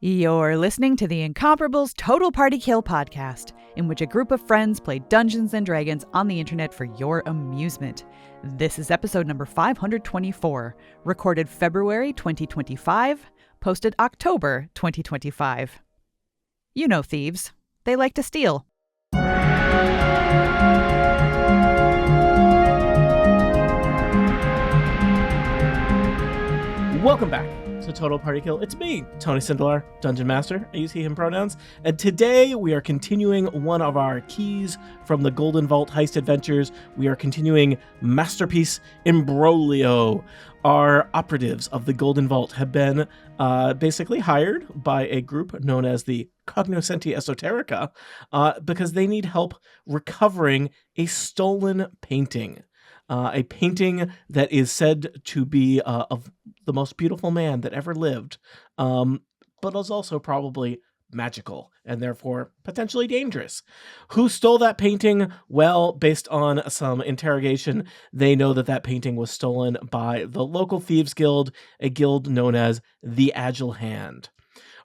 You're listening to the Incomparables Total Party Kill podcast, in which a group of friends play Dungeons & Dragons on the internet for your amusement. This is episode number 524, recorded February 2025, posted October 2025. You know thieves. They like to steal. Welcome back to Total Party Kill. It's me, Tony Sindelar, Dungeon Master. I use he, him pronouns. And today we are continuing one of our keys from the Golden Vault heist adventures. We are continuing Masterpiece Imbroglio. Our operatives of the Golden Vault have been basically hired by a group known as the Cognoscenti Esoterica because they need help recovering a stolen painting. A painting that is said to be of the most beautiful man that ever lived, but is also probably magical and therefore potentially dangerous. Who stole that painting? Well, based on some interrogation, they know that that painting was stolen by the local Thieves Guild, a guild known as the Agile Hand.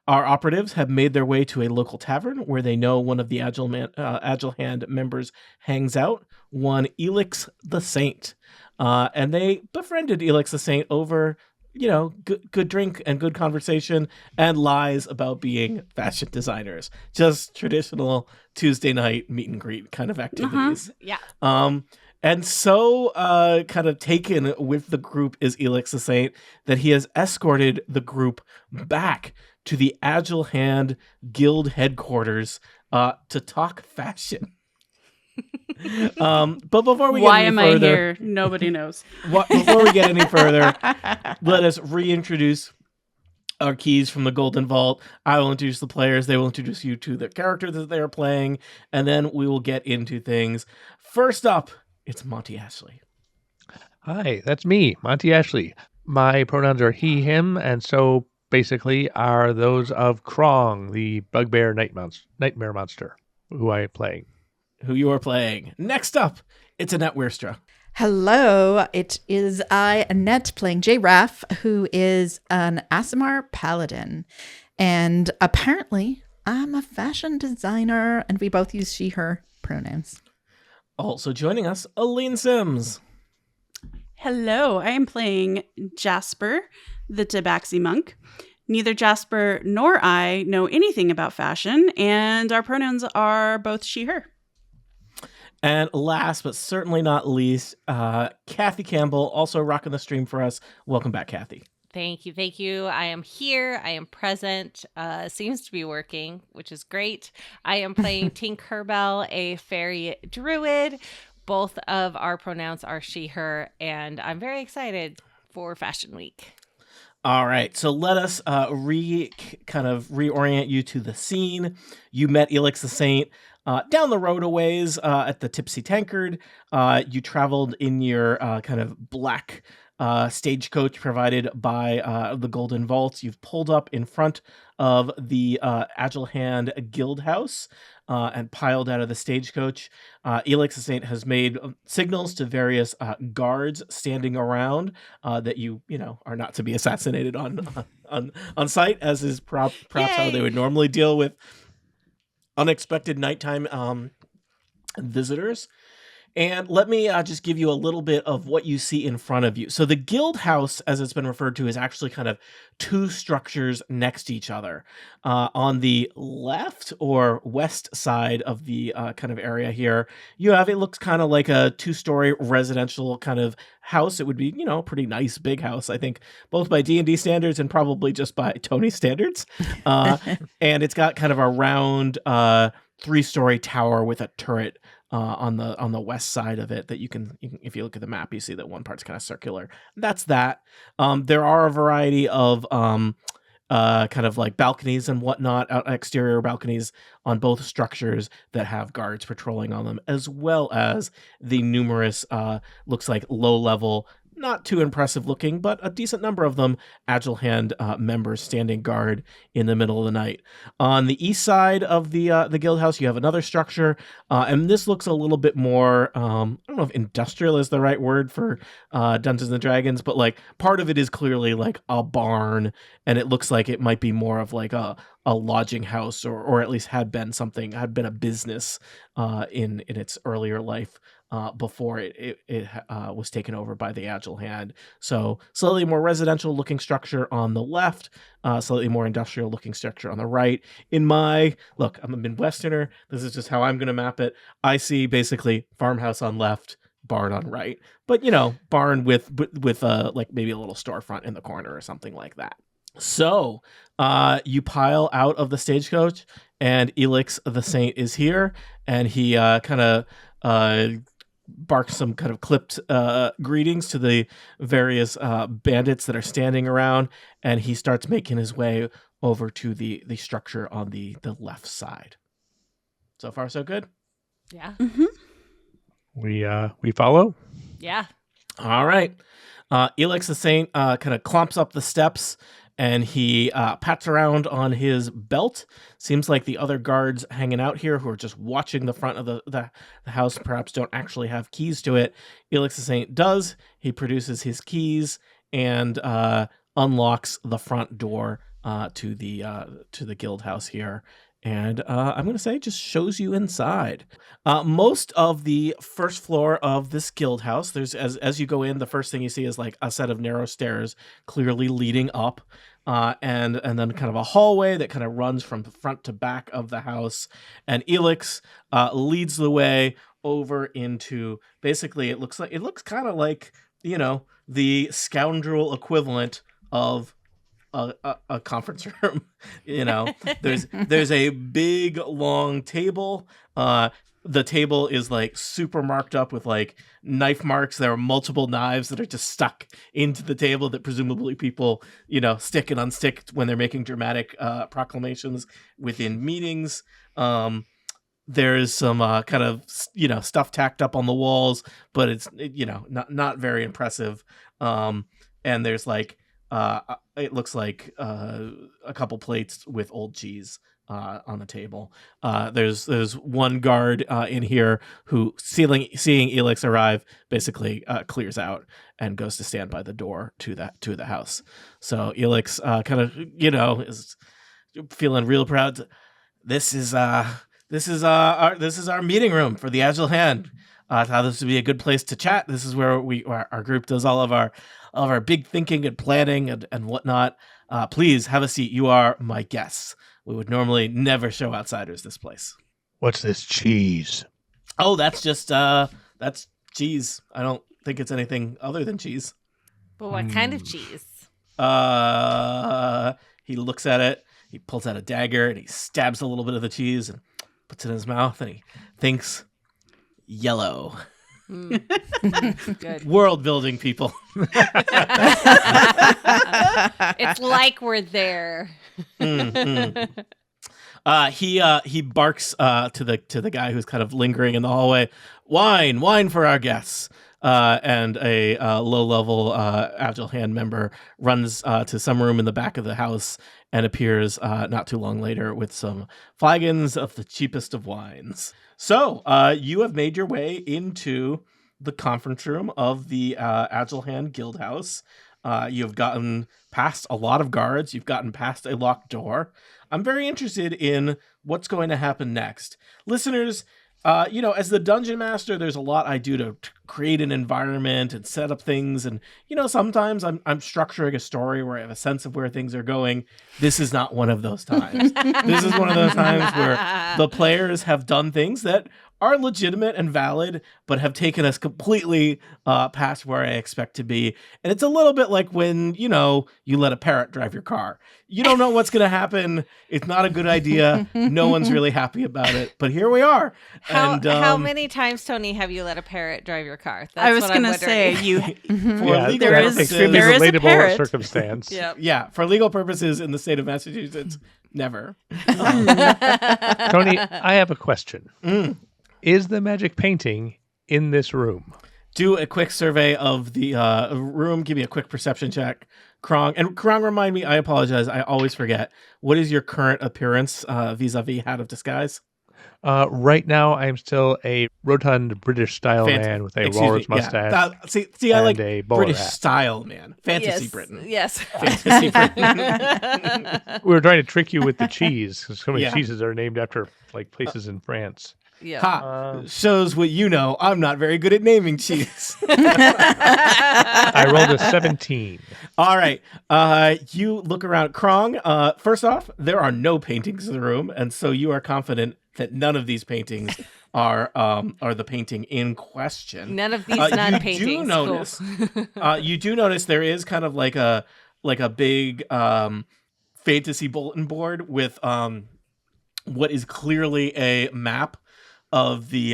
Our operatives have made their way to a local tavern where they know one of the Agile Hand members hangs out, one Elix the Saint. And they befriended Elix the Saint over, good drink and good conversation and lies about being fashion designers. Just traditional Tuesday night meet and greet kind of activities. Yeah. And so kind of taken with the group is Elix the Saint that he has escorted the group back to the Agile Hand Guild headquarters to talk fashion. But before we get Why any am further, I here? Nobody knows. Before we get any further, let us reintroduce our keys from the Golden Vault. I will introduce the players. They will introduce you to the character that they are playing, and then we will get into things. First up, it's Monty Ashley. Hi, that's me, Monty Ashley. My pronouns are he, him, and so basically are those of Krong, the bugbear nightmare monster, who I am playing. Who you are playing. Next up, it's Annette Wierstra. Hello, it is I, Annette, playing J. Raff, who is an Aasimar paladin. And apparently, I'm a fashion designer, and we both use she, her pronouns. Also joining us, Aline Sims. Hello, I am playing Jasper, the Tabaxi monk. Neither Jasper nor I know anything about fashion, and our pronouns are both she, her. And last but certainly not least, Kathy Campbell, also rocking the stream for us. Welcome back, Kathy. Thank you. I am here. I am present. Seems to be working, which is great. I am playing Tinkerbell, a fairy druid. Both of our pronouns are she, her, and I'm very excited for Fashion Week. All right, so let us reorient you to the scene. You met Elix the Saint down the road a ways at the Tipsy Tankard. You traveled in your kind of black stagecoach provided by the Golden Vault. You've pulled up in front of the Agile Hand Guild House and piled out of the stagecoach. Elix the Saint has made signals to various guards standing around that you are not to be assassinated on site, as is perhaps how they would normally deal with unexpected nighttime visitors. And let me just give you a little bit of what you see in front of you. So the guild house, as it's been referred to, is actually kind of two structures next to each other. On the left or west side of the kind of area here, you have, it looks kind of like a two-story residential kind of house. It would be, a pretty nice big house, I think, both by D&D standards and probably just by Tony standards. And it's got kind of a round three-story tower with a turret on the west side of it that you can, if you look at the map, you see that one part's kind of circular. That's that. There are a variety of kind of like balconies and whatnot, exterior balconies on both structures that have guards patrolling on them, as well as the numerous looks like low-level not too impressive looking, but a decent number of them Agile Hand members standing guard in the middle of the night. On the east side of the guild house, you have another structure, and this looks a little bit more, I don't know if industrial is the right word for Dungeons and Dragons, but like part of it is clearly like a barn, and it looks like it might be more of like a lodging house, or at least had been a business in its earlier life. Before it was taken over by the Agile Hand. So slightly more residential looking structure on the left, slightly more industrial looking structure on the right. I'm a Midwesterner. This is just how I'm going to map it. I see basically farmhouse on left, barn on right, but barn with like maybe a little storefront in the corner or something like that. So you pile out of the stagecoach, and Elix the Saint is here, and he kind of barks some kind of clipped greetings to the various bandits that are standing around, and he starts making his way over to the structure on the left side. So far, so good? Yeah. Mm-hmm. We follow? Yeah. All right. Elix the Saint kind of clumps up the steps, and he pats around on his belt. Seems like the other guards hanging out here who are just watching the front of the house perhaps don't actually have keys to it. Elix the Saint does. He produces his keys and unlocks the front door to the guild house here. And I'm going to say just shows you inside. Most of the first floor of this guild house, there's as you go in, the first thing you see is like a set of narrow stairs clearly leading up, and then kind of a hallway that kind of runs from the front to back of the house. And Elix leads the way over into, basically it looks kind of like, the scoundrel equivalent of a conference room. There's a big long table. The table is like super marked up with like knife marks. There are multiple knives that are just stuck into the table that presumably people stick and unstick when they're making dramatic proclamations within meetings. There's some kind of stuff tacked up on the walls, but it's not very impressive. And there's like it looks like a couple plates with old cheese on the table. There's one guard in here who, seeing Elix arrive, basically clears out and goes to stand by the door to the house. So Elix kind of is feeling real proud. This is our meeting room for the Agile Hand. Thought this would be a good place to chat. This is where our group does all of our big thinking and planning and whatnot. Please have a seat. You are my guests. We would normally never show outsiders this place. What's this cheese? Oh, that's just that's cheese. I don't think it's anything other than cheese. But what kind of cheese? He looks at it. He pulls out a dagger and he stabs a little bit of the cheese and puts it in his mouth, and he thinks, yellow. Good. World building, people. It's like we're there. Mm-hmm. He barks to the guy who's kind of lingering in the hallway. Wine for our guests. And a low-level Agile Hand member runs to some room in the back of the house and appears not too long later with some flagons of the cheapest of wines. So you have made your way into the conference room of the Agile Hand Guild House. You've gotten past a lot of guards. You've gotten past a locked door. I'm very interested in what's going to happen next. Listeners, as the dungeon master, there's a lot I do to create an environment and set up things. And, sometimes I'm structuring a story where I have a sense of where things are going. This is not one of those times. This is one of those times where the players have done things that are legitimate and valid, but have taken us completely past where I expect to be. And it's a little bit like when, you let a parrot drive your car. You don't know what's going to happen. It's not a good idea. No one's really happy about it. But here we are. How many times, Tony, have you let a parrot drive your car? I was going to say, There is a relatable parrot. circumstance. Yep. Yeah, for legal purposes in the state of Massachusetts, never. Tony, I have a question. Is the magic painting in this room? do a quick survey of the room. Give me a quick perception check. Krong. And Krong, remind me, I apologize, I always forget. What is your current appearance vis-a-vis Hat of Disguise? Right now, I'm still a rotund British-style man with a walrus mustache. Yeah. See, I like a bowler British hat. style man. Fantasy Yes, Britain. Yes. Fantasy Britain. We were trying to trick you with the cheese, because so many Yeah. cheeses are named after like places in France. Yeah. Ha! Shows what you know. I'm not very good at naming cheese. I rolled a 17. All right. You look around. Krong, first off, there are no paintings in the room, and so you are confident that none of these paintings are the painting in question. None of these non-paintings. You do notice. You do notice there is kind of like a big fantasy bulletin board with what is clearly a map of the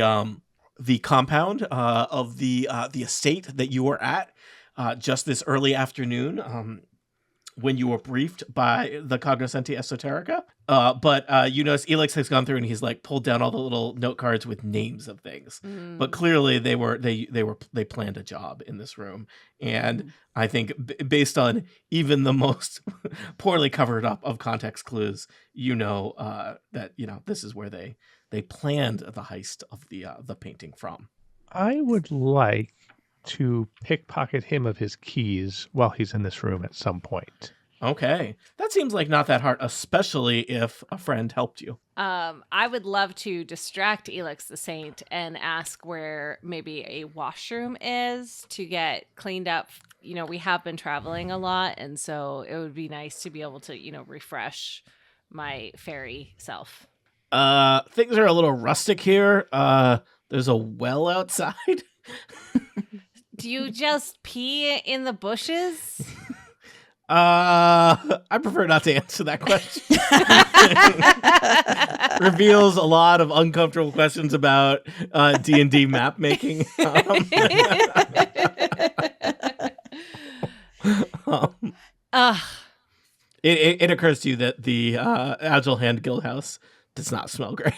compound of the estate that you were at just this early afternoon when you were briefed by the Cognoscenti Esoterica. But you notice Elix has gone through and he's like pulled down all the little note cards with names of things. But clearly they planned a job in this room. And I think based on even the most poorly covered up of context clues, that this is where they planned the heist of the painting from. I would like to pickpocket him of his keys while he's in this room at some point. Okay. That seems like not that hard, especially if a friend helped you. I would love to distract Elix the Saint and ask where maybe a washroom is to get cleaned up. We have been traveling a lot, and so it would be nice to be able to, refresh my fairy self. Things are a little rustic here. There's a well outside. Do you just pee in the bushes? I prefer not to answer that question. Reveals a lot of uncomfortable questions about D&D map making. It occurs to you that the Agile Hand Guildhouse does not smell great.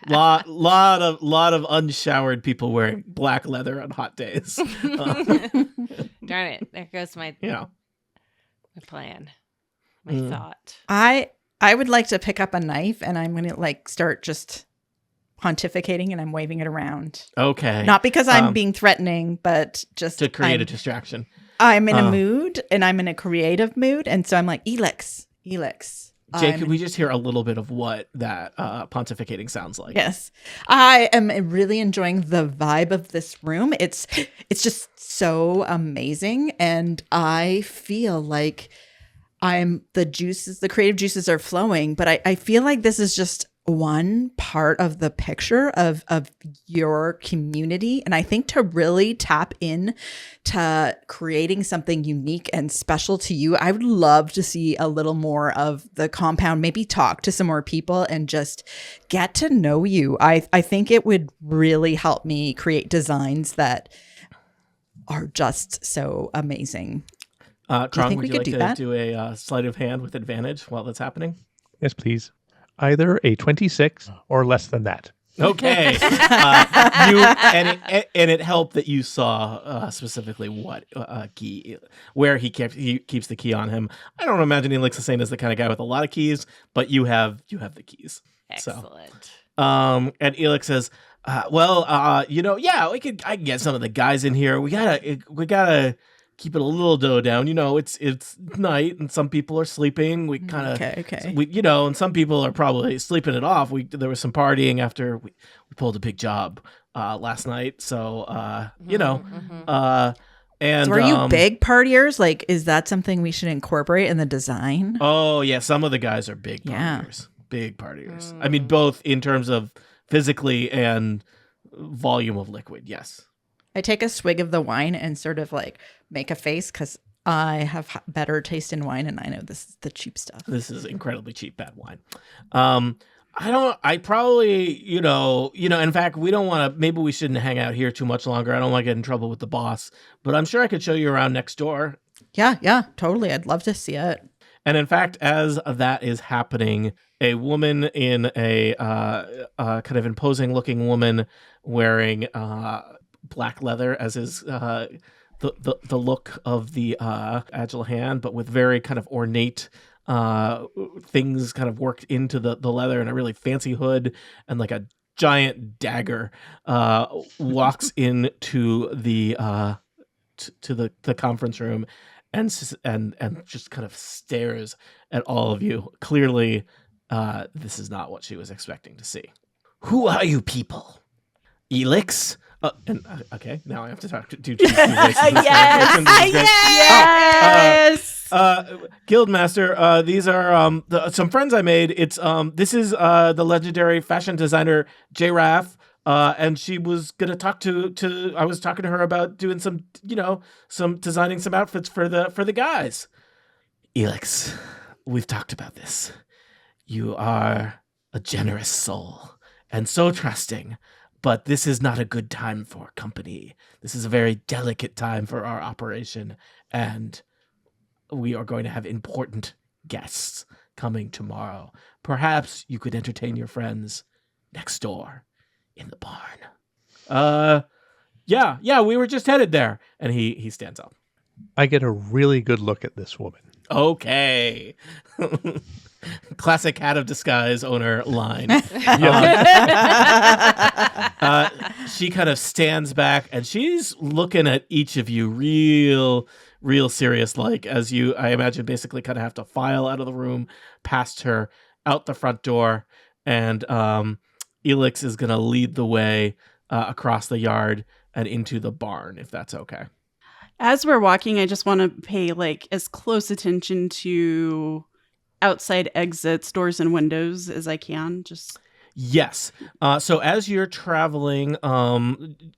lot of unshowered people wearing black leather on hot days. Darn it! There goes my plan, my thought. I would like to pick up a knife and I'm gonna start just pontificating and I'm waving it around. Okay. Not because I'm being threatening, but just to create a distraction. I'm in a mood and I'm in a creative mood, and so I'm like, Elix. Jake, could we just hear a little bit of what that pontificating sounds like? Yes. I am really enjoying the vibe of this room. It's just so amazing. And I feel like the creative juices are flowing, but I feel like this is just one part of the picture of your community. And I think to really tap in to creating something unique and special to you, I would love to see a little more of the compound, maybe talk to some more people and just get to know you. I think it would really help me create designs that are just so amazing. Krong, would you like to do a sleight of hand with advantage while that's happening? Yes, please. Either a 26 or less than that. Okay. It helped that you saw specifically what key, where he keeps the key on him. I don't imagine Elix the Saint is the kind of guy with a lot of keys, but you have the keys. Excellent. So, and Elix says, I can get some of the guys in here. We gotta keep it a little dough down. It's night and some people are sleeping. We kind of, okay. And some people are probably sleeping it off. There was some partying after we pulled a big job last night. So, and so are you big partiers? Is that something we should incorporate in the design? Oh yeah. Some of the guys are big partiers, big partiers. I mean, both in terms of physically and volume of liquid. Yes. I take a swig of the wine and sort of make a face because I have better taste in wine and I know this is the cheap stuff. This is incredibly cheap, bad wine. I probably, in fact, we don't want to, maybe we shouldn't hang out here too much longer. I don't want to get in trouble with the boss, but I'm sure I could show you around next door. Yeah, totally. I'd love to see it. And in fact, as that is happening, a woman in a kind of imposing looking woman wearing black leather as is the look of the Agile Hand, but with very kind of ornate things kind of worked into the leather, and a really fancy hood and like a giant dagger walks into the to the conference room and just kind of stares at all of you. Clearly, this is not what she was expecting to see. Who are you people? Elix? Okay, now I have to talk to two voices. Yes. Guildmaster, these are some friends I made. This is the legendary fashion designer J-Raff, and she was gonna talk to. I was talking to her about doing some designing some outfits for the guys. Elix, we've talked about this. You are a generous soul and so trusting. But this is not a good time for company. This is a very delicate time for our operation, and we are going to have important guests coming tomorrow. Perhaps you could entertain your friends next door in the barn. Yeah, we were just headed there. And he stands up. I get a really good look at this woman. Okay. Classic hat of disguise owner line. She kind of stands back and she's looking at each of you real serious, like, as you, I imagine, basically kind of have to file out of the room past her out the front door. And Elix is going to lead the way across the yard and into the barn, if that's okay. As we're walking, I just want to pay like as close attention to outside exits, doors and windows as I can. Yes. So as you're traveling,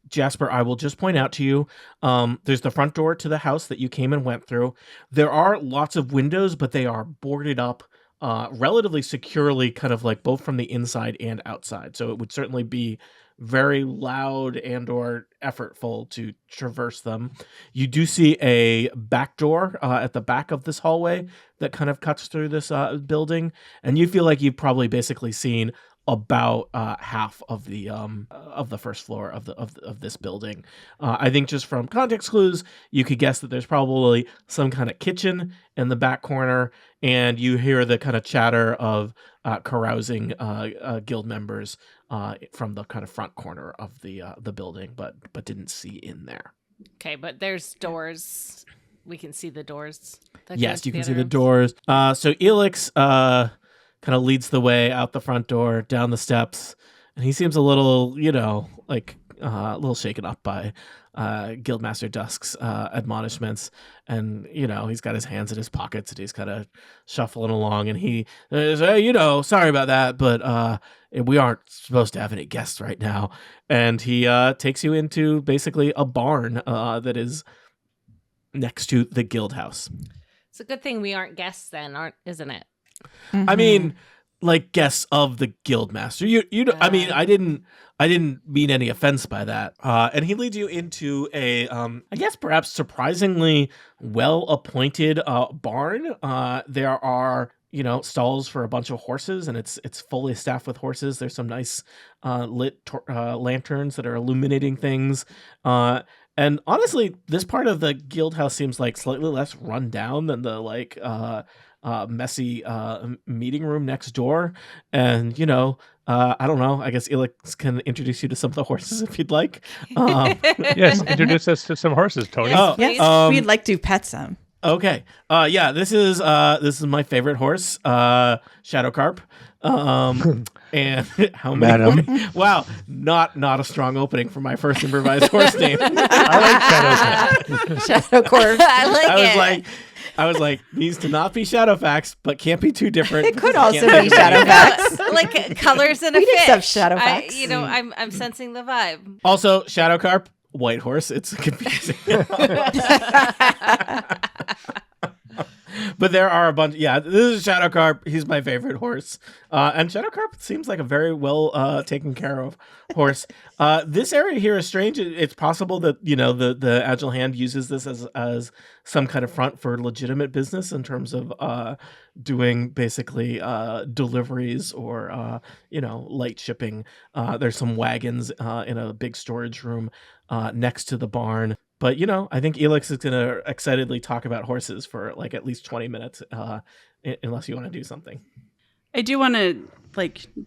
Jasper, I will just point out to you, there's the front door to the house that you came and went through. There are lots of windows, but they are boarded up relatively securely, kind of like both from the inside and outside. So it would certainly be very loud and or effortful to traverse them. You do see a back door at the back of this hallway that kind of cuts through this building, and you feel like you've probably basically seen about half of the first floor of this building. I think just from context clues, you could guess that there's probably some kind of kitchen in the back corner, and you hear the kind of chatter of carousing guild members from the kind of front corner of the building, but didn't see in there. Okay, but there's doors. We can see the doors. Yes, you can see the doors. So Elix kind of leads the way out the front door, down the steps, and he seems a little, a little shaken up by Guildmaster Dusk's admonishments. And, he's got his hands in his pockets and he's kind of shuffling along, and he says, sorry about that, but we aren't supposed to have any guests right now. And he takes you into basically a barn that is next to the guild house. It's a good thing we aren't guests then, isn't it? Mm-hmm. I mean, like guests of the Guildmaster. I mean, I didn't mean any offense by that. And he leads you into a, I guess perhaps surprisingly well-appointed barn. There are, stalls for a bunch of horses, and it's fully staffed with horses. There's some nice lit lanterns that are illuminating things. And honestly, this part of the guild house seems like slightly less run down than the messy meeting room next door. And I don't know, I guess Elix can introduce you to some of the horses if you'd like. Yes, introduce us to some horses, Tony. Yes, we'd like to pet some. Okay. Yeah, this is my favorite horse, Shadowcarp. And how many? Madam. Wow, not a strong opening for my first improvised horse name. I like Shadowcarp. Shadowcorp. I was like, needs to not be Shadowfax, but can't be too different. It could also Can't be be Shadowfax. Like colors in a We did fish. some Shadowfax. I'm sensing the vibe. Also, Shadowcarp, white horse. It's confusing. But there are a bunch. Yeah, this is Shadowcarp. He's my favorite horse. And Shadowcarp seems like a very well taken care of horse. This area here is strange. It's possible that, the Agile Hand uses this as some kind of front for legitimate business in terms of doing basically deliveries or, light shipping. There's some wagons in a big storage room next to the barn. But, I think Elix is going to excitedly talk about horses for like at least 20 minutes, unless you want to do something. I do want to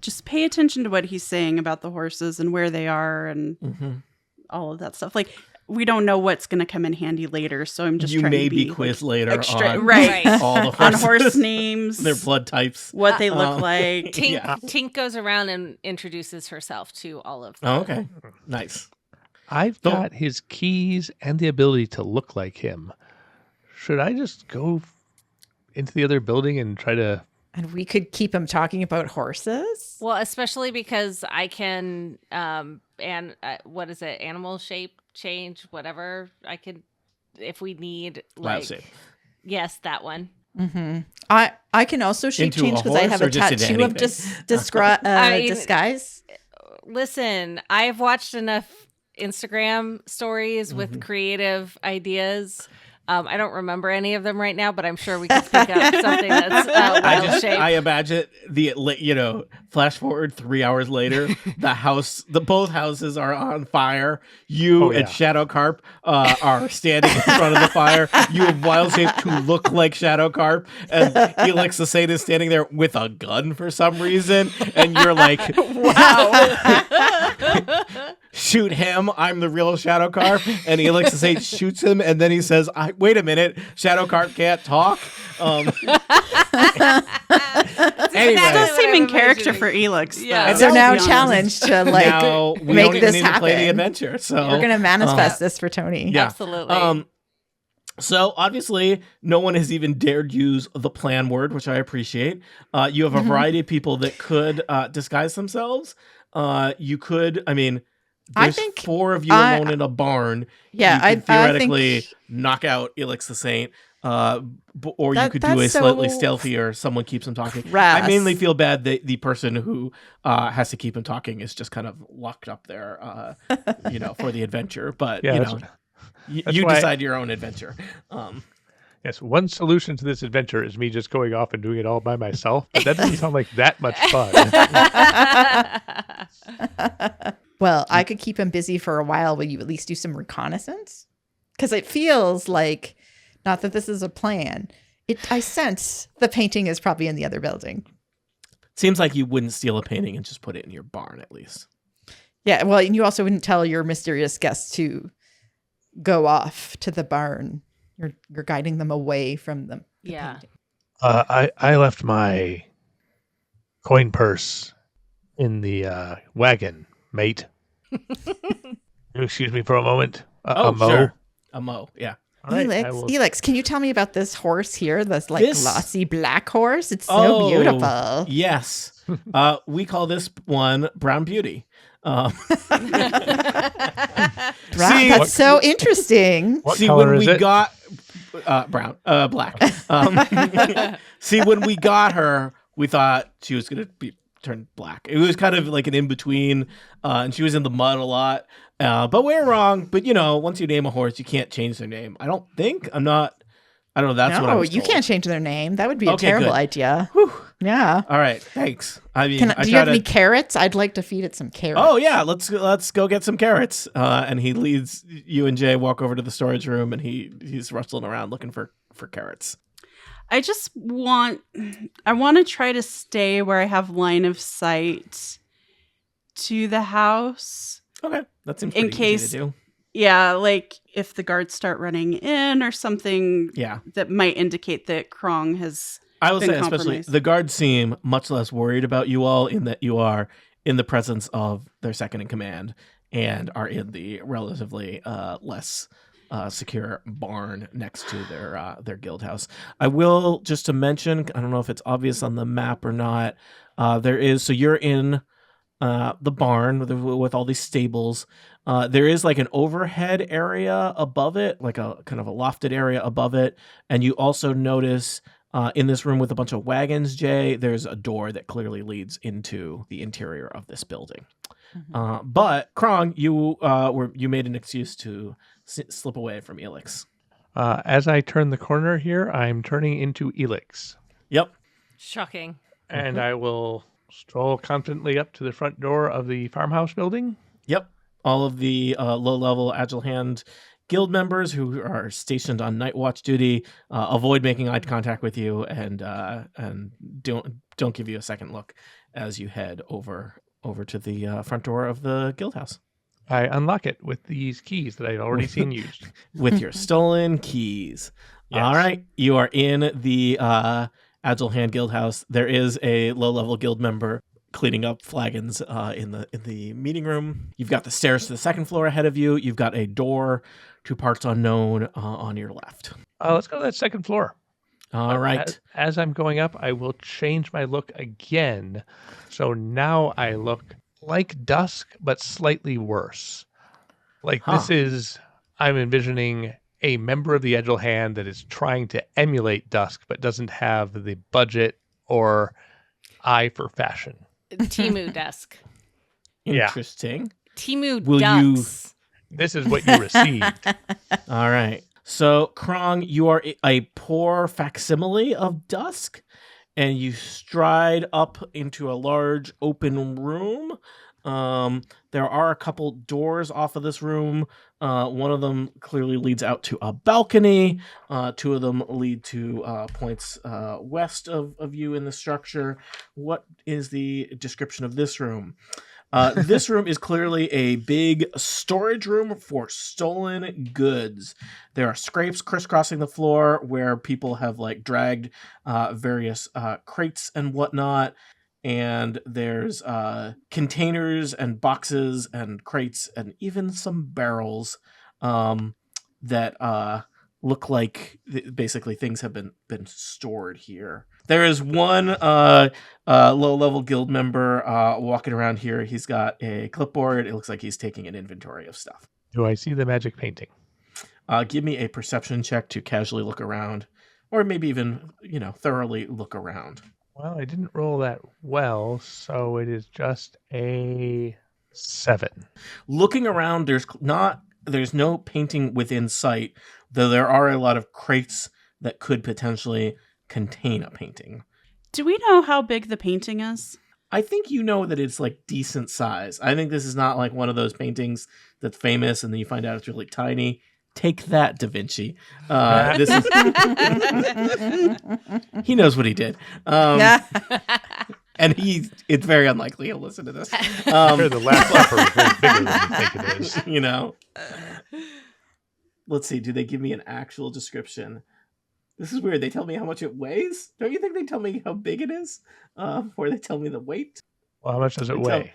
just pay attention to what he's saying about the horses and where they are and all of that stuff. Like, we don't know what's going to come in handy later, so I'm just trying to be quizzed later extra, on right. all the horses, on horse names, their blood types, what they look like. Tink goes around and introduces herself to all of them. Oh, okay. Nice. I've got his keys and the ability to look like him. Should I just go into the other building and try to... And we could keep him talking about horses? Well, especially because I can, what is it? Animal shape change, whatever. I could, if we need, yes, that one. Mm-hmm. I can also shape change because I have a tattoo of disguise. Listen, I've watched enough Instagram stories with creative ideas. I don't remember any of them right now, but I'm sure we could think up something that's wild shaped. I imagine flash forward 3 hours later, both houses are on fire. You and Shadowcarp are standing in front of the fire. You have wild shaped to look like Shadowcarp, and Elix the Saint is standing there with a gun for some reason, and you're like, wow. Shoot him, I'm the real Shadowcarp. And Elix the Saint shoots him, and then he says, wait a minute, Shadowcarp can't talk. Anyway. That does seem in character for Elix. Yeah. So now challenged to make this need happen. To play the adventure, so we're going to manifest this for Tony. Yeah. Absolutely. So obviously, no one has even dared use the plan word, which I appreciate. You have a variety of people that could disguise themselves. You could, there's 4 of you alone in a barn. Yeah, you could theoretically knock out Elix the Saint. Or you could do a slightly stealthier, someone keeps him talking. Crass. I mainly feel bad that the person who has to keep him talking is just kind of locked up there, for the adventure. But, you decide your own adventure. Yes, one solution to this adventure is me just going off and doing it all by myself. But that doesn't sound like that much fun. Well, I could keep him busy for a while. Will you at least do some reconnaissance? Because it feels like, not that this is a plan, I sense the painting is probably in the other building. Seems like you wouldn't steal a painting and just put it in your barn, at least. Yeah, well, and you also wouldn't tell your mysterious guests to go off to the barn. You're guiding them away from the painting. I left my coin purse in the wagon, mate. Excuse me for a moment. A mo. Sure. A mo, yeah. Right, Elix, can you tell me about this horse here? This glossy black horse? It's so beautiful. Yes. We call this one Brown Beauty. That's so interesting. What color is it? Got brown, black. See, when we got her, we thought she was going to be turned black. It was kind of like an in-between, and she was in the mud a lot. But we're wrong. But, once you name a horse, you can't change their name. I don't think. I don't know. That's what I was told. You can't change their name. That would be a terrible idea. Whew. Yeah. All right. Thanks. Do you have any carrots? I'd like to feed it some carrots. Oh, yeah. Let's go get some carrots. And he leads you and Jay walk over to the storage room, and he's rustling around looking for carrots. I want to try to stay where I have line of sight to the house. Okay. That seems pretty easy to do. Yeah, like if the guards start running in or something that might indicate that Krong has I will been say, especially, the guards seem much less worried about you all in that you are in the presence of their second in command and are in the relatively less secure barn next to their guild house. I will, just to mention, I don't know if it's obvious on the map or not, there is, so you're in the barn with all these stables. There is like an overhead area above it, like a kind of a lofted area above it. And you also notice in this room with a bunch of wagons, Jay, there's a door that clearly leads into the interior of this building. But Krong, you made an excuse to slip away from Elix. As I turn the corner here, I'm turning into Elix. Yep. Shocking. And I will stroll confidently up to the front door of the farmhouse building. Yep. All of the low-level Agile Hand guild members who are stationed on night watch duty avoid making eye contact with you and don't give you a second look as you head over to the front door of the guild house. I unlock it with these keys that I've already seen used. With your stolen keys. Yes. All right. You are in the Agile Hand guild house. There is a low-level guild member cleaning up flagons in the meeting room. You've got the stairs to the second floor ahead of you. You've got a door to parts unknown on your left. Let's go to that second floor. All right. As I'm going up, I will change my look again. So now I look like Dusk, but slightly worse. This is, I'm envisioning a member of the Agile Hand that is trying to emulate Dusk, but doesn't have the budget or eye for fashion. Timu Dusk. Interesting. Timu Will Ducks. This is what you received. All right. So, Krong, you are a poor facsimile of Dusk, and you stride up into a large open room. There are a couple doors off of this room. One of them clearly leads out to a balcony. Two of them lead to points west of you in the structure. What is the description of this room? This room is clearly a big storage room for stolen goods. There are scrapes crisscrossing the floor where people have dragged various crates and whatnot. And there's containers and boxes and crates and even some barrels that look like basically things have been stored here. There is one low-level guild member walking around here. He's got a clipboard. It looks like he's taking an inventory of stuff. Do I see the magic painting? Give me a perception check to casually look around, or maybe even thoroughly look around. Well, I didn't roll that well, so it is just a 7. Looking around, there's no painting within sight, though there are a lot of crates that could potentially contain a painting. Do we know how big the painting is? I think you know that it's decent size. I think this is not one of those paintings that's famous and then you find out it's really tiny. Take that, Da Vinci. This is he knows what he did. And it's very unlikely he'll listen to this. The last supper is way bigger than you think it is. Let's see. Do they give me an actual description? This is weird. They tell me how much it weighs. Don't you think they tell me how big it is? Or they tell me the weight? Well, how much does it weigh?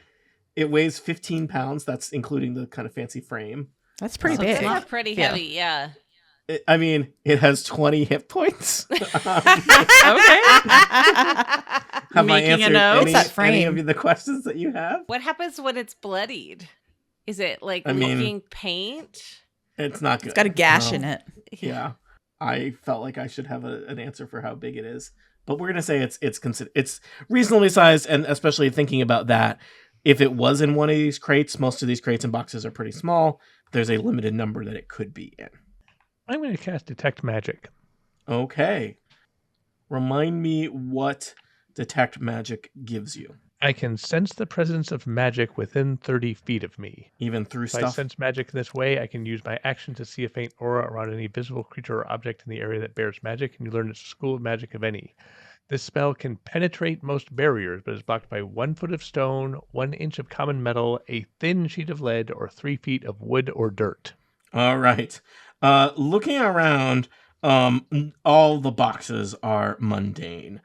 It weighs 15 pounds. That's including the kind of fancy frame. That's pretty big. It's not pretty heavy, yeah. It has 20 hit points. Okay. Have I Making a answered note. What's that frame? any of the questions that you have? What happens when it's bloodied? Is it leaking paint? It's not good. It's got a gash in it. Yeah. I felt like I should have an answer for how big it is. But we're going to say it's reasonably sized, and especially thinking about that, if it was in one of these crates, most of these crates and boxes are pretty small. There's a limited number that it could be in. I'm going to cast Detect Magic. Okay. Remind me what Detect Magic gives you. I can sense the presence of magic within 30 feet of me. Even through If I stuff? sense magic in this way, I can use my action to see a faint aura around any visible creature or object in the area that bears magic, and you learn its school of magic of any. This spell can penetrate most barriers, but is blocked by 1 foot of stone, 1 inch of common metal, a thin sheet of lead, or 3 feet of wood or dirt. All right. Looking around, all the boxes are mundane.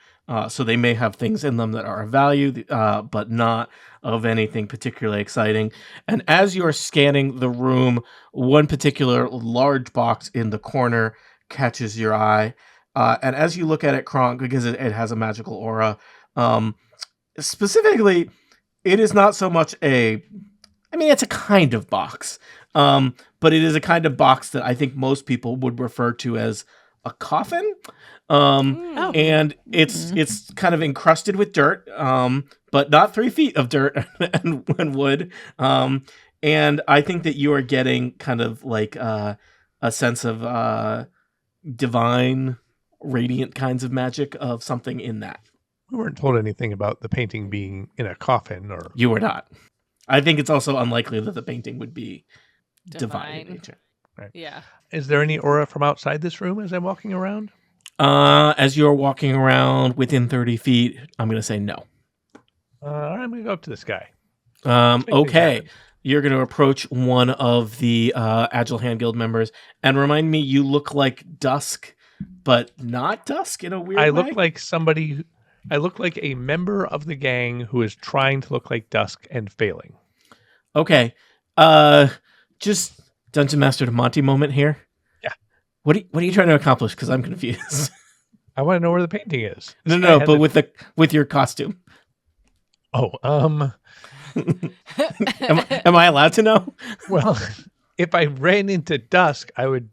So they may have things in them that are of value, but not of anything particularly exciting. And as you're scanning the room, one particular large box in the corner catches your eye. And as you look at it, Kronk, because it has a magical aura, specifically, It is not so much it's a kind of box, but it is a kind of box that I think most people would refer to as a coffin. And it's kind of encrusted with dirt, but not 3 feet of dirt and wood. And I think that you are getting kind of like a sense of divine, radiant kinds of magic of something in that. We weren't told anything about the painting being in a coffin, or You were not. I think it's also unlikely that the painting would be divine in nature. Right. Yeah. Is there any aura from outside this room as I'm walking around? As you're walking around within 30 feet, I'm going to say no. All right, I'm going to go up to this guy. Okay. You're going to approach one of the Agile Hand Guild members and remind me you look like Dusk, but not Dusk in a weird way. I look like a member of the gang who is trying to look like Dusk and failing. Okay. Just Dungeon Master to Monty moment here. Yeah. What are you trying to accomplish? Because I'm confused. I want to know where the painting is. No, but with your costume. Oh, Am I allowed to know? well, if I ran into Dusk, I would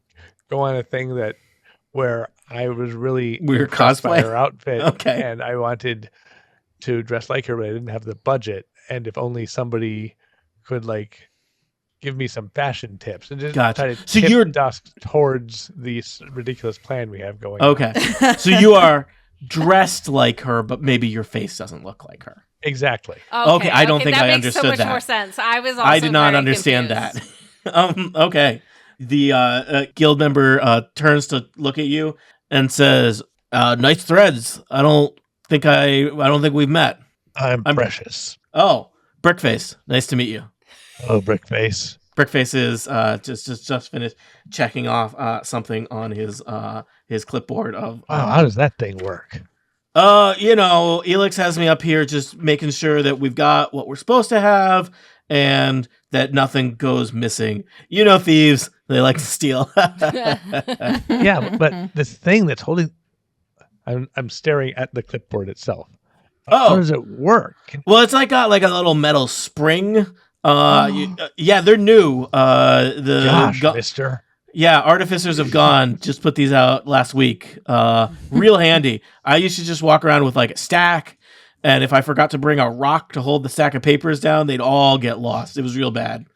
go on a thing where I was really Weird impressed by cosplay? her outfit, Okay. and I wanted to dress like her, but I didn't have the budget. And if only somebody could like give me some fashion tips and just Gotcha. try to So tip you're- Dusk towards this ridiculous plan we have going. Okay. So you are dressed like her, but maybe your face doesn't look like her. Exactly. Okay, I don't think that I makes understood so much that. more sense. I was also I did not very understand confused. that. Okay. The guild member turns to look at you and says, "Nice threads. I don't think we've met." I'm Precious. Oh, Brickface. Nice to meet you. Oh, Brickface. Brickface is just finished checking off something on his clipboard of. Wow, how does that thing work? Elix has me up here just making sure that we've got what we're supposed to have and that nothing goes missing. You know, thieves, they like to steal. Yeah, but this thing that's holding, I'm staring at the clipboard itself. Oh. How does it work? Well, it's got like a little metal spring. Yeah, they're new. Gosh, mister. Yeah, Artificers of Gone just put these out last week. Real handy. I used to just walk around with like a stack, and if I forgot to bring a rock to hold the stack of papers down, they'd all get lost. It was real bad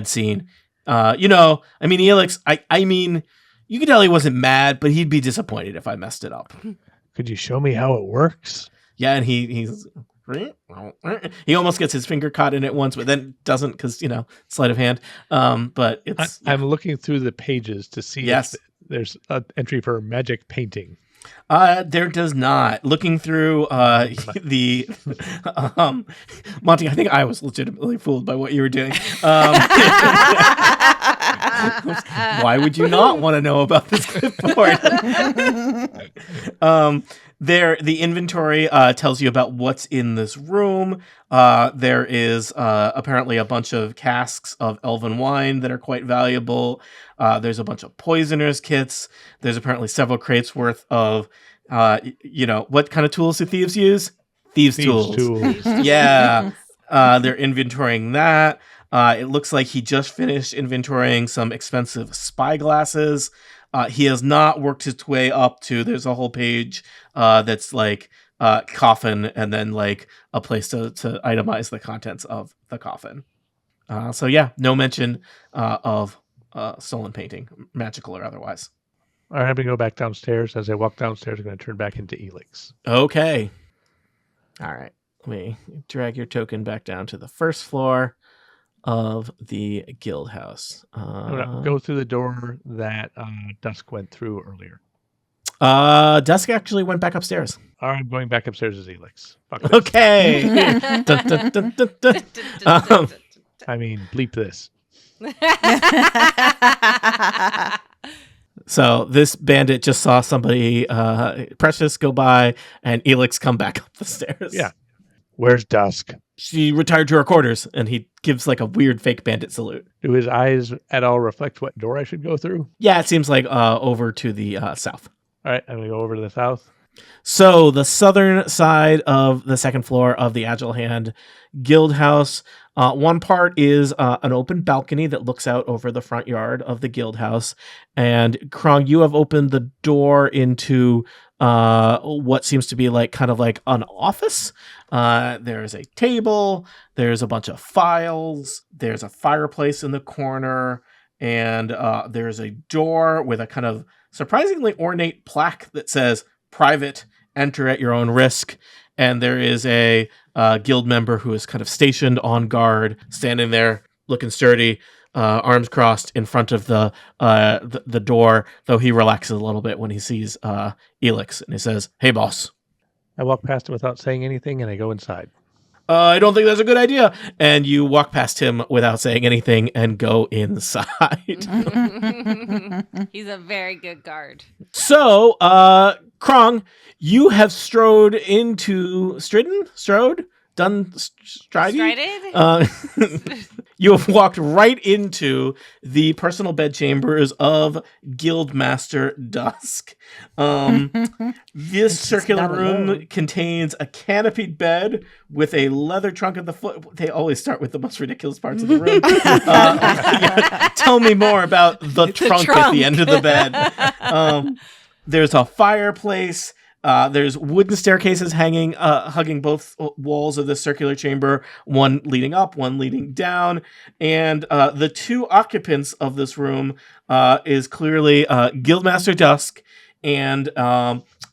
scene. Elix, I mean, you could tell he wasn't mad, but he'd be disappointed if I messed it up. Could you show me how it works? Yeah, and he almost gets his finger caught in it once, but then doesn't because, sleight of hand. But it's... I'm looking through the pages to see Yes. if there's an entry for magic painting. There does not. Looking through the... Monty, I think I was legitimately fooled by what you were doing. Why would you not want to know about this clipboard? The inventory tells you about what's in this room. There is apparently a bunch of casks of elven wine that are quite valuable. There's a bunch of poisoners kits. There's apparently several crates worth of, what kind of tools do thieves use? Thieves tools. Yeah. They're inventorying that. It looks like he just finished inventorying some expensive spy glasses. He has not worked his way up to, there's a whole page that's like coffin and then like a place to itemize the contents of the coffin. So yeah, no mention of stolen painting, magical or otherwise. All right, I'm going to go back downstairs. As I walk downstairs, I'm going to turn back into Elix. Okay. All right. Let me drag your token back down to the first floor of the guild house. I'm going to go through the door that Dusk went through earlier. Dusk actually went back upstairs. All right, I'm going back upstairs as Elix. Fuck this. Okay. Dun, dun, dun, dun, dun. I mean, bleep this. So this bandit just saw somebody, Precious, go by, and Elix come back up the stairs. Yeah. Where's Dusk? She retired to her quarters, and he gives like a weird fake bandit salute. Do his eyes at all reflect what door I should go through? Yeah, it seems like over to the south. All right, I'm going to go over to the south. So the southern side of the second floor of the Agile Hand Guild House, one part is an open balcony that looks out over the front yard of the Guild House. And Krong, you have opened the door into what seems to be kind of like an office. There's a table, there's a bunch of files, there's a fireplace in the corner, and there's a door with a kind of surprisingly ornate plaque that says private, enter at your own risk. And there is a guild member who is kind of stationed on guard, standing there looking sturdy, arms crossed in front of the door, though he relaxes a little bit when he sees Elix, and he says, "Hey, boss." I walk past him without saying anything, and I go inside. I don't think that's a good idea. And you walk past him without saying anything and go inside. He's a very good guard. So, Krong, you have strode into Strided? You have walked right into the personal bedchambers of Guildmaster Dusk. This circular room contains a canopied bed with a leather trunk at the foot. They always start with the most ridiculous parts of the room. Tell me more about the trunk at the end of the bed. There's a fireplace. There's wooden staircases hugging both walls of the circular chamber, one leading up, one leading down. And the two occupants of this room is clearly Guildmaster Dusk and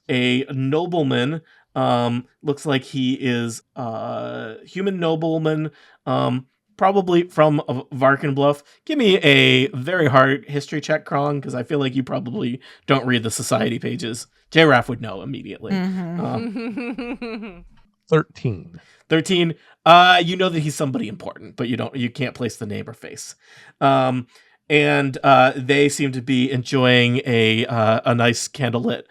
a nobleman. Looks like he is a human nobleman, probably from Varkenbluff. Give me a very hard history check, Krong, because I feel like you probably don't read the society pages. J-Raff would know immediately. 13. 13. You know that he's somebody important, but you can't place the name or face. And they seem to be enjoying a nice candlelit,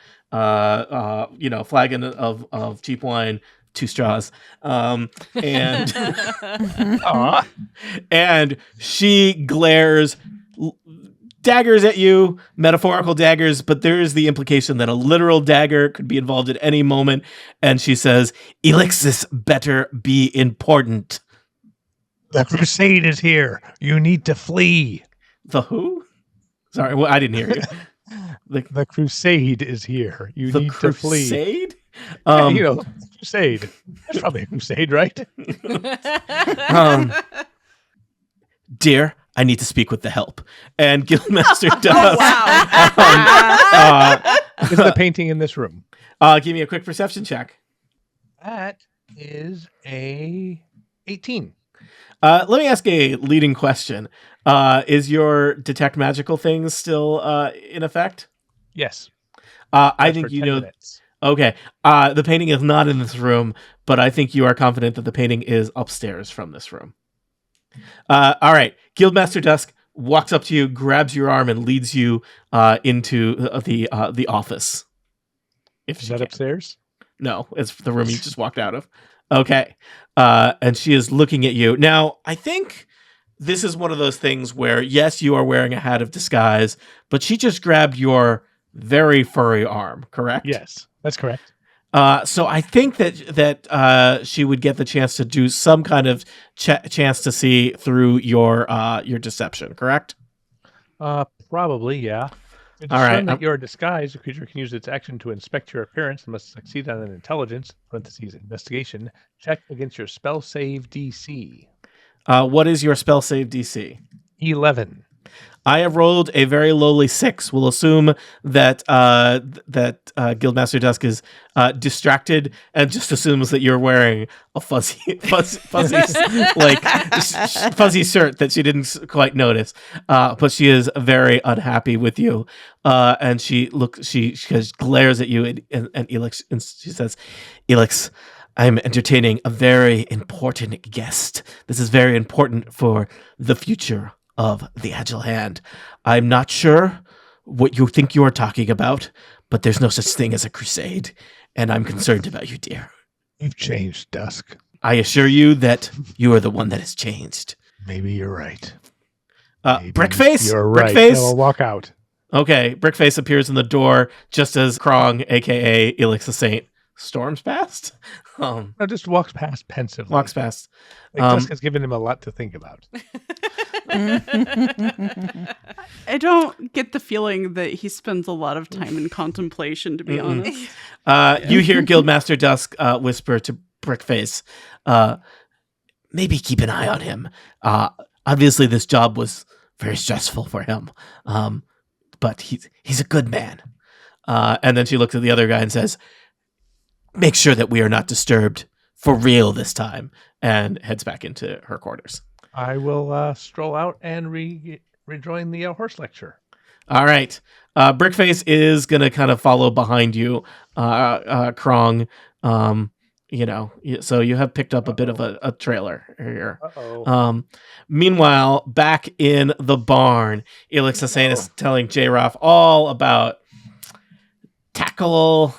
flagon of cheap wine, 2 straws. And and she glares daggers at you, metaphorical daggers, but there is the implication that a literal dagger could be involved at any moment. And she says, "Elixis better be important." The crusade is here. You need to flee. The who? Sorry, well, I didn't hear you. The crusade is here. You need to flee. Crusade? The crusade. That's probably a crusade, right? Dear, I need to speak with the help. And Guildmaster does. Is the painting in this room? Give me a quick perception check. That is a 18. Let me ask a leading question. Is your detect magical things still in effect? Yes. I think you know. Minutes. Okay. The painting is not in this room, but I think you are confident that the painting is upstairs from this room. All right. Guildmaster Dusk walks up to you, grabs your arm, and leads you into the office. Is that upstairs? No, it's the room you just walked out of. Okay. And she is looking at you. Now, I think this is one of those things where, yes, you are wearing a hat of disguise, but she just grabbed your very furry arm, correct? Yes, that's correct. So I think that she would get the chance to do some kind of chance to see through your deception, correct? Probably, yeah. It's all right. That you're a disguise. A creature can use its action to inspect your appearance and must succeed on an intelligence (investigation) check against your spell save DC. What is your spell save DC? 11. I have rolled a very lowly 6. We'll assume that Guildmaster Dusk is distracted and just assumes that you're wearing a fuzzy shirt that she didn't quite notice. But she is very unhappy with you, and she glares at you and Elix, and she says, "Elix, I'm entertaining a very important guest. This is very important for the future of the Agile Hand. I'm not sure what you think you are talking about, but there's no such thing as a crusade, and I'm concerned about you, dear." You've changed, Dusk. I assure you that you are the one that has changed. Maybe you're right. Brickface? You're right. Brickface? I'll walk out. Okay, Brickface appears in the door just as Krong, aka Elix the Saint, storms past. No, just walks past pensively. Walks past. Like Jessica's given him a lot to think about. I don't get the feeling that he spends a lot of time in contemplation, to be honest. You hear Guildmaster Dusk whisper to Brickface, maybe keep an eye on him. Obviously, this job was very stressful for him, but he's a good man. And then she looks at the other guy and says, make sure that we are not disturbed for real this time, and heads back into her quarters. I will stroll out and rejoin the horse lecture. All right. Brickface is going to kind of follow behind you, Krong. So you have picked up a bit of a trailer here. Meanwhile, back in the barn, Elix Hussein is telling J-Roth all about tackle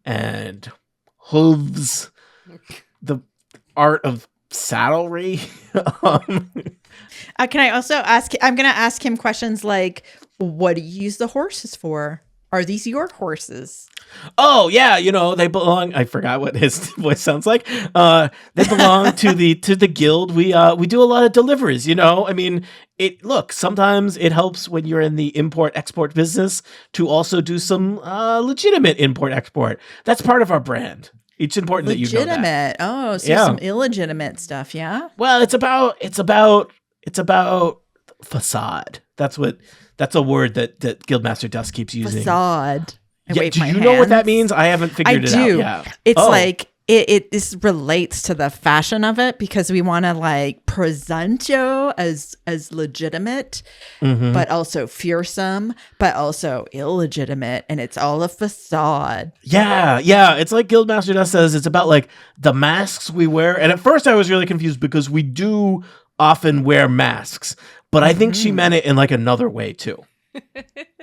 and hooves, the art of saddlery. Can I also ask? I'm going to ask him questions like, what do you use the horses for? Are these your horses? Oh yeah, they belong. I forgot what his voice sounds like. They belong to the guild. We do a lot of deliveries. I mean, sometimes it helps when you're in the import-export business to also do some legitimate import-export. That's part of our brand. It's important that you know that. Legitimate. Oh, so some illegitimate stuff, yeah? Well, it's about facade. That's a word that Guildmaster Dusk keeps using. Facade. Do you know what that means? I haven't figured it out yet. It's like this relates to the fashion of it, because we want to like present you as legitimate, but also fearsome, but also illegitimate, and it's all a facade. Yeah. It's like Guildmaster Dusk says. It's about like the masks we wear. And at first, I was really confused because we do often wear masks, but I think she meant it in like another way too.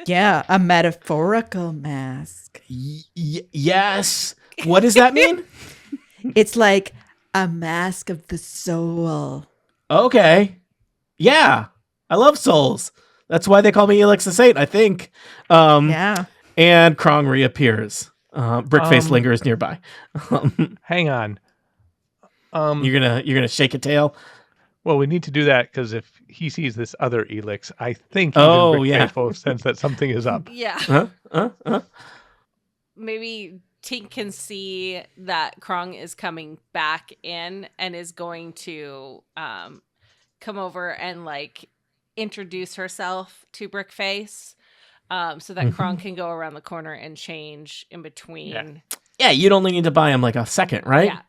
Yeah, a metaphorical mask. Yes. What does that mean? It's like a mask of the soul. Okay. Yeah. I love souls. That's why they call me Elix the Saint, I think. Yeah. And Krong reappears. Brickface lingers nearby. Hang on. You're gonna shake a tail. Well, we need to do that because if he sees this other Elix, I think Brickface will sense that something is up. Yeah. Maybe Tink can see that Krong is coming back in and is going to come over and like introduce herself to Brickface, so that Krong can go around the corner and change in between. Yeah, you'd only need to buy him like a second, right? Yeah.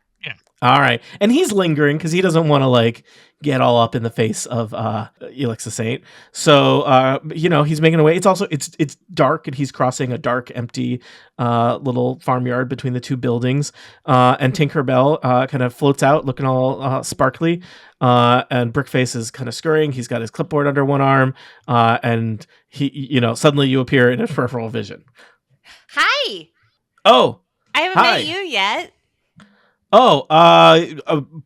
All right. And he's lingering because he doesn't want to like get all up in the face of Elix the Saint. So, he's making away. It's also, it's dark, and he's crossing a dark, empty little farmyard between the two buildings. And Tinkerbell kind of floats out looking all sparkly. And Brickface is kind of scurrying. He's got his clipboard under one arm. And he, suddenly you appear in his peripheral vision. Hi. Oh, I haven't met you yet. Oh,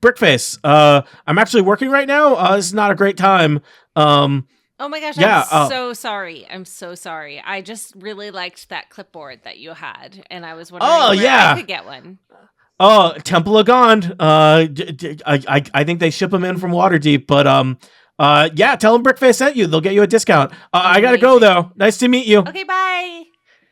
Brickface. I'm actually working right now. This is not a great time. Oh my gosh, I'm so sorry. I'm so sorry. I just really liked that clipboard that you had, and I was wondering where I could get one. Oh, Temple of Gond. I think they ship them in from Waterdeep, but tell them Brickface sent you. They'll get you a discount. I gotta go though. Nice to meet you. Okay, bye.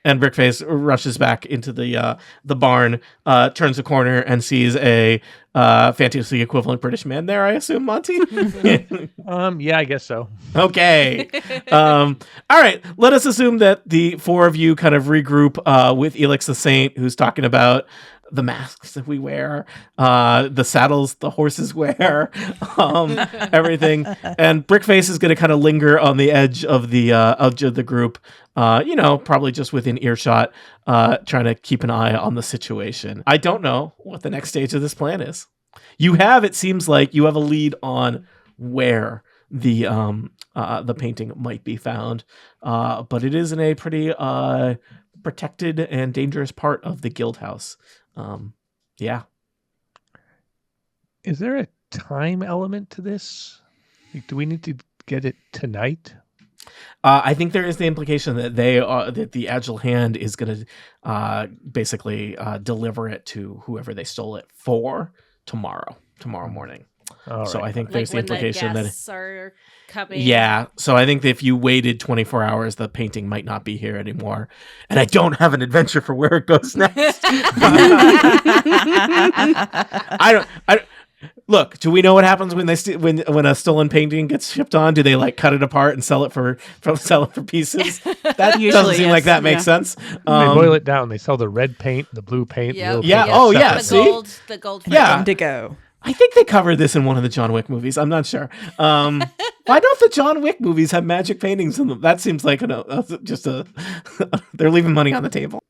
And Brickface rushes back into the barn, turns the corner, and sees a fantasy equivalent British man there, I assume, Monty? Yeah, I guess so. Okay. All right. Let us assume that the four of you kind of regroup with Elix the Saint, who's talking about the masks that we wear, the saddles the horses wear, everything. And Brickface is going to kind of linger on the edge of the group, probably just within earshot, trying to keep an eye on the situation. I don't know what the next stage of this plan is. It seems like you have a lead on where the painting might be found, but it is in a pretty protected and dangerous part of the guild house. Yeah. Is there a time element to this? Like, do we need to get it tonight? I think there is the implication that that the Agile Hand is going to basically deliver it to whoever they stole it for tomorrow morning. All So right. I think Like there's the when implication the that guests are coming. yeah. So I think that if you waited 24 hours, the painting might not be here anymore. And I don't have an adventure for where it goes next. I don't. Look, do we know what happens when when a stolen painting gets shipped on? Do they like cut it apart and sell it for pieces? That Usually, doesn't seem like yes. that makes Yeah. sense. They boil it down. They sell the red paint, the blue paint, the yellow Yeah, paint. oh, yeah, The see? gold. Yeah. Indigo. I think they covered this in one of the John Wick movies. I'm not sure. Why don't the John Wick movies have magic paintings in them? That seems like they're leaving money on the table.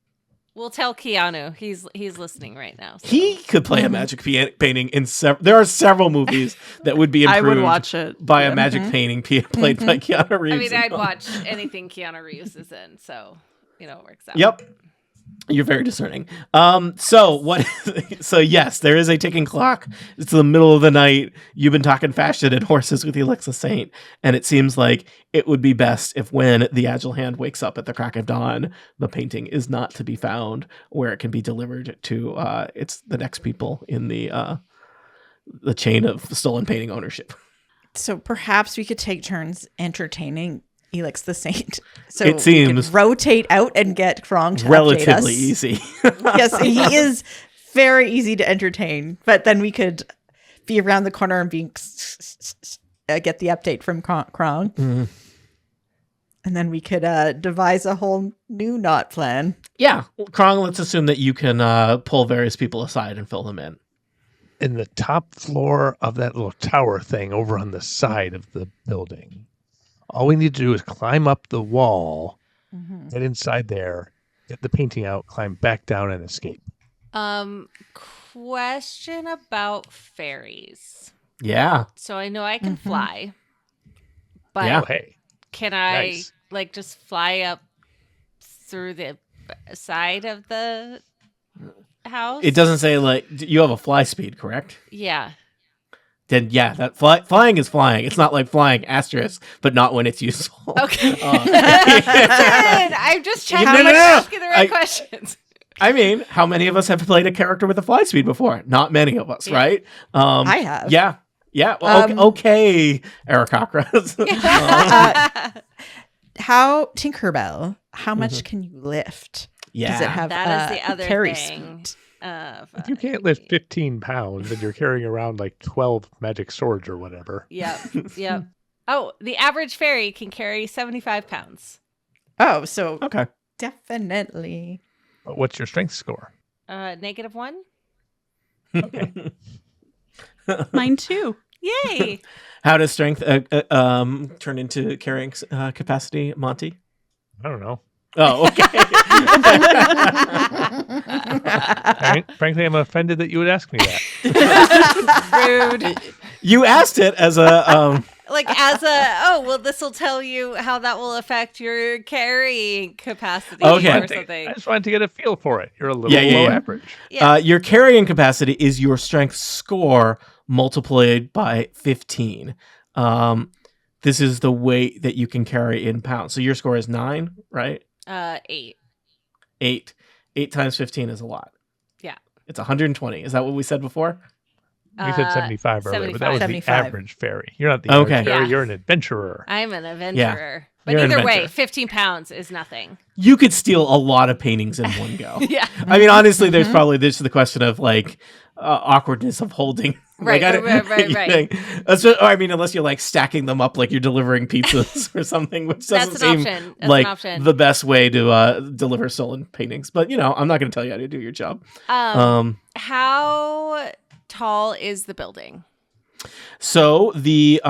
We'll tell Keanu. He's listening right now. So. He could play a magic painting in there are several movies that would be I improved would watch it. by a magic painting played by Keanu Reeves. I mean, I'd watch anything Keanu Reeves is in, so it works out. Yep. You're very discerning. So yes, there is a ticking clock. It's the middle of the night. You've been talking fashion and horses with Alexa Saint, and it seems like it would be best if when the Agile Hand wakes up at the crack of dawn, the painting is not to be found where it can be delivered to it's the next people in the chain of stolen painting ownership. So perhaps we could take turns entertaining Elix the Saint. So It seems we could rotate out and get Krong to relatively update us. easy. Yes, he is very easy to entertain. But then we could be around the corner and get the update from Krong. Mm-hmm. And then we could devise a whole new knot plan. Yeah. Krong, let's assume that you can pull various people aside and fill them in. In the top floor of that little tower thing over on the side of the building. All we need to do is climb up the wall, get inside there, get the painting out, climb back down, and escape. Question about fairies. Yeah. So I know I can fly, but Yeah. Oh, hey. can I Nice. just fly up through the side of the house? It doesn't say you have a fly speed, correct? Yeah. Then yeah, that flying is flying. It's not like flying asterisk, but not when it's useful. Okay. Good. I'm just checking. No, no, I'm no. asking the right I- questions. I mean, how many of us have played a character with a fly speed before? Not many of us, right? I have. Yeah. Yeah. Well, okay, Aarakocra. How Tinkerbell? How much can you lift? Yeah. Does it have That is the other carry thing. speed? If you can't lift 15 pounds and you're carrying around like 12 magic swords or whatever. Yep. Oh, the average fairy can carry 75 pounds. Oh, so Okay. definitely. What's your strength score? -1. Mine too. Yay. How does strength turn into carrying capacity, Monty? I don't know. Oh, okay. Frankly, I'm offended that you would ask me that. Rude. You asked it as a this will tell you how that will affect your carrying capacity Okay. or something. I just wanted to get a feel for it. You're a little Yeah. low average. Yeah. your carrying capacity is your strength score multiplied by 15. This is the weight that you can carry in pounds. So your score is 9, right? 8. 8. 8 times 15 is a lot. Yeah. It's 120. Is that what we said before? We said 75 earlier, but that was 75. the average fairy. You're not the Okay. average fairy. Yeah. You're an adventurer. I'm an adventurer. But You're an either way, adventurer. 15 pounds is nothing. You could steal a lot of paintings in one go. Yeah. I mean, honestly, there's probably this is the question of awkwardness of holding. Right, right. Unless you're like stacking them up like you're delivering pizzas or something, which doesn't That's an seem option. That's like an option. the best way to deliver stolen paintings. But I'm not going to tell you how to do your job. How tall is the building? So the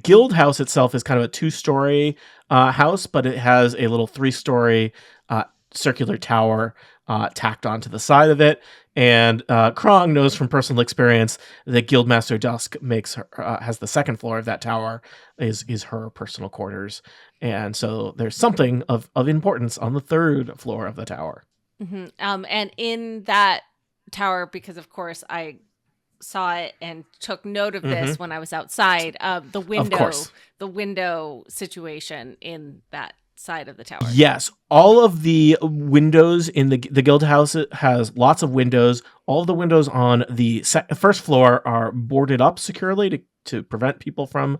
guild house itself is kind of a 2-story house, but it has a little 3-story circular tower tacked onto the side of it. And Krong knows from personal experience that Guildmaster Dusk has the second floor of that tower is her personal quarters, and so there's something of importance on the 3rd floor of the tower. Mm-hmm. And in that tower, because of course I saw it and took note of this when I was outside. The window situation in that side of the tower. Yes, all of the windows in the guild house has lots of windows. All of the windows on the first floor are boarded up securely to prevent people from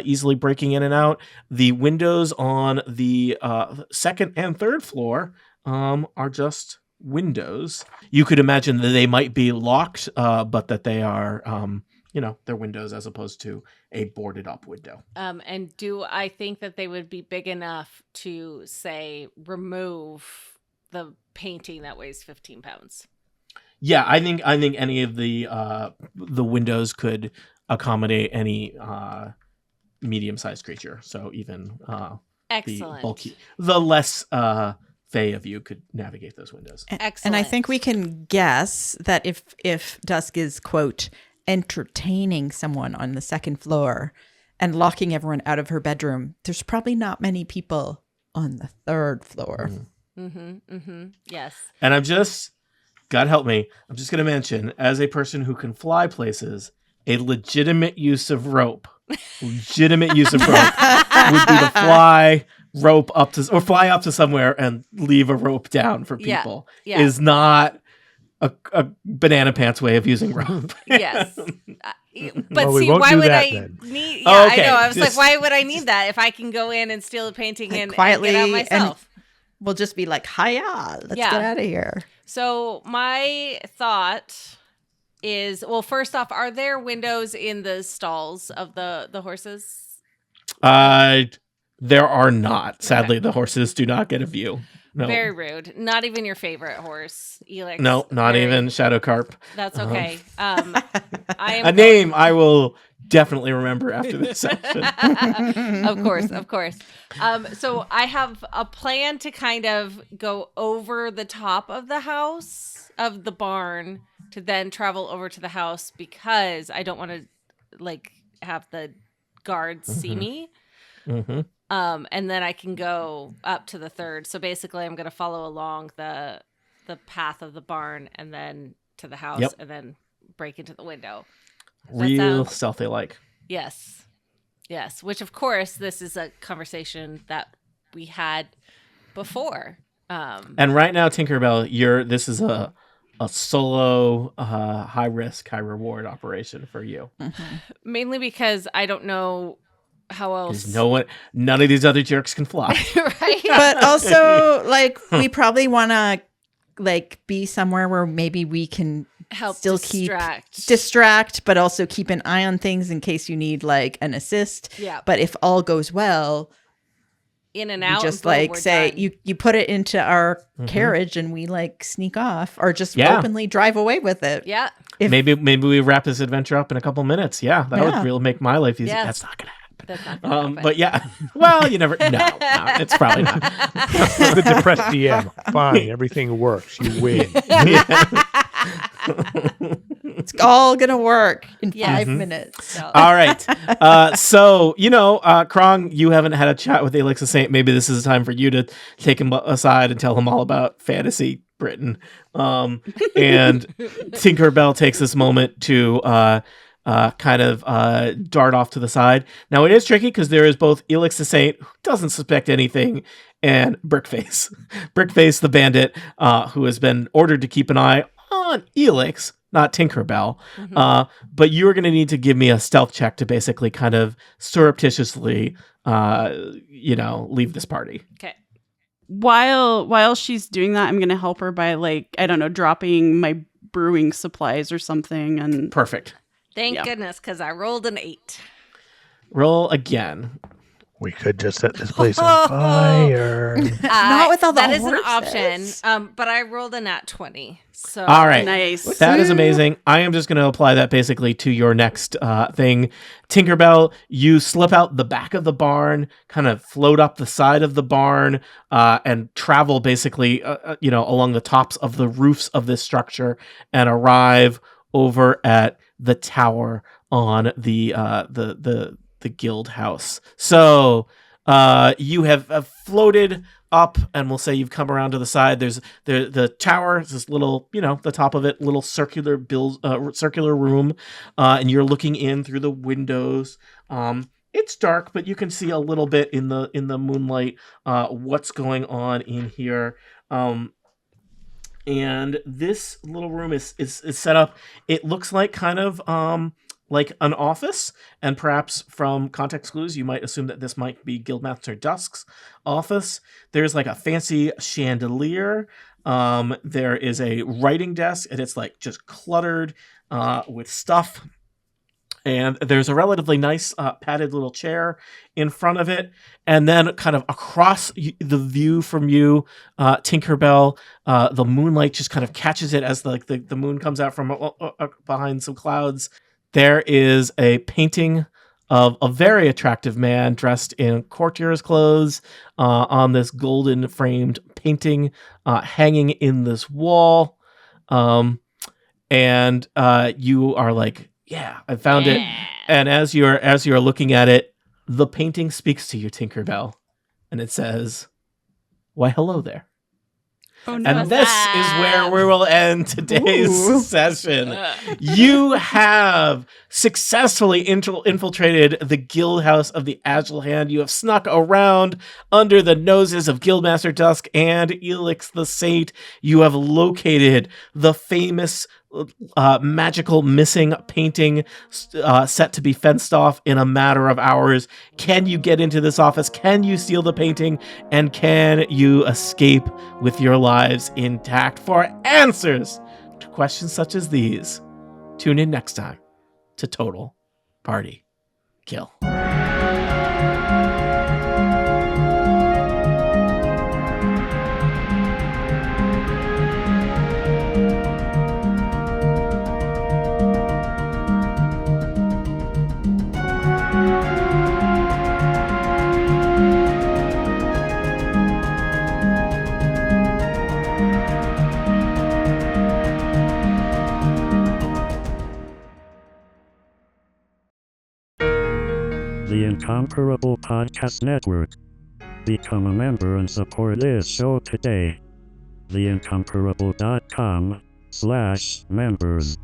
easily breaking in and out. The windows on the second and third floor are just windows. You could imagine that they might be locked, but that they are, they're windows as opposed to a boarded up window. And do I think that they would be big enough to, say, remove the painting that weighs 15 pounds? Yeah, I think any of the windows could accommodate any medium-sized creature. So even Excellent. the less fey of you could navigate those windows. Excellent. And I think we can guess that if Dusk is, quote, entertaining someone on the second floor and locking everyone out of her bedroom, there's probably not many people on the third floor. Yes. And God help me, I'm just going to mention, as a person who can fly places, a legitimate use of rope would be to fly up to somewhere and leave a rope down for people. Yeah. Is not a banana pants way of using rope. Yes. But Well, see, won't why do would that I then. need? Yeah, Oh, okay. I know. I was Just- like, why would I need that if I can go in and steal the painting and quietly get out myself? We'll just be like, hiya, let's Yeah. get out of here. So my thought is, well, first off, are there windows in the stalls of the horses? There are not. Sadly, the horses do not get a view. No. Very rude. Not even your favorite horse, Elix. No, not Very- even Shadow Carp. That's okay. I am A name I will definitely remember after this session. Of course. So I have a plan to kind of go over the top of the house, of the barn, to then travel over to the house because I don't want to have the guards see me. Mm-hmm. And then I can go up to the third. So basically I'm going to follow along the path of the barn and then to the house and then break into the window. Real stealthy like. Yes. Which, of course, this is a conversation that we had before. And right now, Tinkerbell, this is a solo, high risk, high reward operation for you. Mainly because I don't know how else. Because none of these other jerks can fly. Right? But also, we probably want to be somewhere where maybe we can Help still distract, but also keep an eye on things in case you need an assist. Yeah. But if all goes well, In and we out. just and boom, we're say done. you put it into our carriage and we sneak off or just openly drive away with it. Yeah. Maybe we wrap this adventure up in a couple minutes. Yeah, that would really make my life easy. Yes. That's not gonna happen. That's not gonna happen. But yeah, well, you never. No, it's probably not. The depressed DM. Fine, everything works. You win. It's all gonna work in Yes. 5 minutes. So- All right. So, Krong, you haven't had a chat with Elixir Saint. Maybe this is a time for you to take him aside and tell him all about fantasy Britain. And Tinkerbell takes this moment to kind of dart off to the side. Now, it is tricky because there is both Elixir Saint, who doesn't suspect anything, and Brickface. Brickface, the bandit, who has been ordered to keep an eye on Elix, not Tinkerbell. But you're going to need to give me a stealth check to basically kind of surreptitiously, leave this party. Okay. While she's doing that, I'm gonna help her by dropping my brewing supplies or something. And Perfect. Thank goodness, because I rolled an 8. Roll again. We could just set this place on fire. Not with all the That is an horses. option. But I rolled a nat 20. So All right. nice. That is amazing. I am just going to apply that basically to your next thing. Tinkerbell, you slip out the back of the barn, kind of float up the side of the barn, and travel basically, along the tops of the roofs of this structure and arrive over at the tower on the guild house. So you have floated up, and we'll say you've come around to the side. There's the tower. It's this little, the top of it, little circular circular room, and you're looking in through the windows. It's dark, but you can see a little bit in the moonlight what's going on in here. And this little room is set up. It looks like kind of like an office, and perhaps from context clues, you might assume that this might be Guildmaster Dusk's office. There's like a fancy chandelier. There is a writing desk, and it's like just cluttered with stuff. And there's a relatively nice padded little chair in front of it. And then kind of across the view from you, Tinkerbell, the moonlight just kind of catches it as the moon comes out from behind some clouds. There is a painting of a very attractive man dressed in courtier's clothes on this golden framed painting hanging in this wall. And you are like, yeah, I found it. And as you're looking at it, the painting speaks to you, Tinkerbell, and it says, "Why, hello there." Oh, no. And this is where we will end today's session. You have successfully infiltrated the guild house of the Agile Hand. You have snuck around under the noses of Guildmaster Dusk and Elix the Saint. You have located the famous magical missing painting set to be fenced off in a matter of hours. Can you get into this office? Can you steal the painting? And can you escape with your lives intact? For answers to questions such as these, tune in next time to Total Party Kill. The Incomparable Podcast Network. Become a member and support this show today. theincomparable.com/members